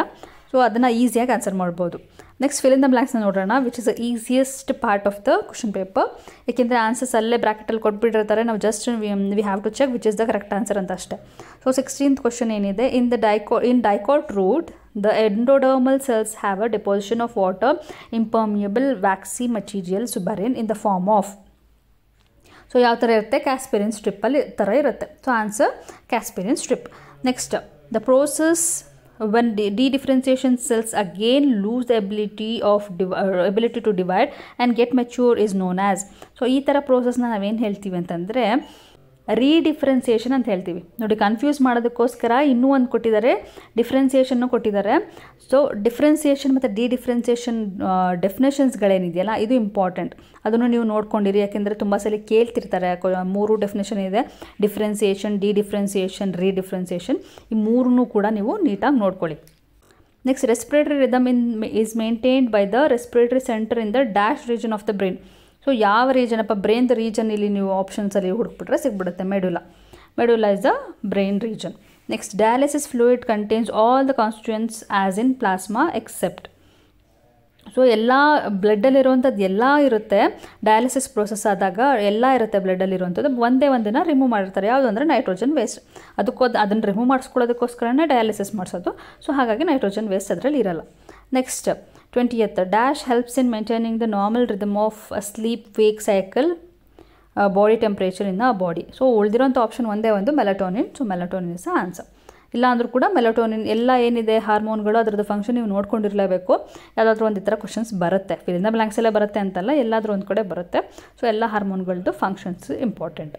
ಸೊ ಅದನ್ನು ಈಸಿಯಾಗಿ ಆನ್ಸರ್ ಮಾಡ್ಬೋದು. ನೆಕ್ಸ್ಟ್ ಫಿಲ್ ಇನ್ ದ ಬ್ಲ್ಯಾಂಕ್ಸ್ನ ನೋಡೋಣ, which is the easiest part of the question paper. ಏಕೆಂದರೆ ಆನ್ಸರ್ಸ್ ಅಲ್ಲೇ ಬ್ರ್ಯಾಕೆಟಲ್ಲಿ ಕೊಟ್ಬಿಟ್ಟಿರ್ತಾರೆ, ನಾವು just we have to check which is the correct answer ಅಂತ ಅಷ್ಟೇ. ಸೊ 16th ಕ್ವಶನ್ ಏನಿದೆ, in dicot root the endodermal cells have a deposition of water impermeable waxy material suberin in the form of. So ಯಾವ ಥರ ಇರುತ್ತೆ? ಕ್ಯಾಸ್ಪೆರಿನ್ ಸ್ಟ್ರಿಪ್ಪಲ್ಲಿ ಥರ ಇರುತ್ತೆ. So answer ಕ್ಯಾಸ್ಪೆರಿನ್ strip. Next the process when de-differentiation cells again lose the ability to divide and get mature is known as. So ಈ ಥರ ಪ್ರೋಸೆಸ್ನ ನಾವೇನು ಹೇಳ್ತೀವಿ ಅಂತಂದರೆ ರೀಡಿಫ್ರೆನ್ಸಿಯೇಷನ್ ಅಂತ ಹೇಳ್ತೀವಿ. ನೋಡಿ, ಕನ್ಫ್ಯೂಸ್ ಮಾಡೋದಕ್ಕೋಸ್ಕರ ಇನ್ನೂ ಒಂದು ಕೊಟ್ಟಿದ್ದಾರೆ, ಡಿಫ್ರೆನ್ಸಿಯೇಷನ್ನು ಕೊಟ್ಟಿದ್ದಾರೆ. ಸೊ ಡಿಫ್ರೆನ್ಸಿಯೇಷನ್ ಮತ್ತು ಡಿಫ್ರೆನ್ಸಿಯೇಷನ್ ಡೆಫಿನೇಷನ್ಸ್ಗಳೇನಿದೆಯಲ್ಲ ಇದು ಇಂಪಾರ್ಟೆಂಟ್. ಅದನ್ನು ನೀವು ನೋಡ್ಕೊಂಡಿರಿ, ಯಾಕೆಂದರೆ ತುಂಬ ಸಲ ಕೇಳ್ತಿರ್ತಾರೆ. 3 ಡೆಫಿನೇಷನ್ ಇದೆ, ಡಿಫ್ರೆನ್ಸಿಯೇಷನ್, ಡಿಫ್ರೆನ್ಸಿಯೇಷನ್, ರೀಡಿಫ್ರೆನ್ಸಿಯೇಷನ್. ಈ 3 ಕೂಡ ನೀವು ನೀಟಾಗಿ ನೋಡ್ಕೊಳ್ಳಿ. Next, respiratory rhythm is maintained by the respiratory centre in the dash region of the brain. So ಯಾವ ರೀಜನಪ್ಪ? ಬ್ರೈನ್ ರೀಜನ್ ಇಲ್ಲಿ ನೀವು ಆಪ್ಷನ್ಸಲ್ಲಿ ಹುಡುಕ್ಬಿಟ್ರೆ ಸಿಗ್ಬಿಡುತ್ತೆ. Medulla is the brain region. Next, dialysis fluid contains all the constituents as in plasma except. So ಎಲ್ಲ ಬ್ಲಡ್ಡಲ್ಲಿರುವಂಥದ್ದು ಎಲ್ಲ ಇರುತ್ತೆ. ಡಯಾಲಿಸಿಸ್ ಪ್ರೋಸೆಸ್ ಆದಾಗ ಎಲ್ಲ ಇರುತ್ತೆ ಬ್ಲಡ್ಡಲ್ಲಿರುವಂಥದ್ದು. ಒಂದನ್ನು ರಿಮೂವ್ ಮಾಡಿರ್ತಾರೆ. ಯಾವುದು ಅಂದರೆ ನೈಟ್ರೋಜನ್ ವೇಸ್ಟ್. ಅದನ್ನು ರಿಮೂವ್ ಮಾಡಿಸ್ಕೊಳ್ಳೋದಕ್ಕೋಸ್ಕರನೇ ಡಯಾಲಿಸಿಸ್ ಮಾಡಿಸೋದು. ಸೊ ಹಾಗಾಗಿ ನೈಟ್ರೋಜನ್ ವೇಸ್ಟ್ ಅದರಲ್ಲಿ ಇರಲ್ಲ. Next 20th, dash helps in maintaining the normal rhythm of a sleep-wake cycle, body temperature in the body. So ಉಳಿದಿರೋಂಥ ಆಪ್ಷನ್ ಒಂದೇ ಒಂದು melatonin. So melatonin is answer. ಇಲ್ಲ ಅಂದರೂ ಕೂಡ ಮೆಲಟೋನಿನ್ ಎಲ್ಲ ಏನಿದೆ ಹಾರ್ಮೋನ್ಗಳು ಅದರದ್ದು ಫಂಕ್ಷನ್ ನೀವು ನೋಡ್ಕೊಂಡಿರಲೇಬೇಕು. ಯಾವುದಾದ್ರೂ ಒಂದು ಈ ಥರ ಕ್ವಶನ್ಸ್ ಬರುತ್ತೆ. ಫಿಲ್ ಇನ್ ದ ಬ್ಲ್ಯಾಂಕ್ಸ್ ಎಲ್ಲ ಬರುತ್ತೆ ಅಂತಲ್ಲ, ಎಲ್ಲಾದರೂ ಒಂದು ಕಡೆ ಬರುತ್ತೆ. ಸೊ ಎಲ್ಲ ಹಾರ್ಮೋನ್ಗಳದ್ದು ಫಂಕ್ಷನ್ಸ್ ಇಂಪಾರ್ಟೆಂಟ್.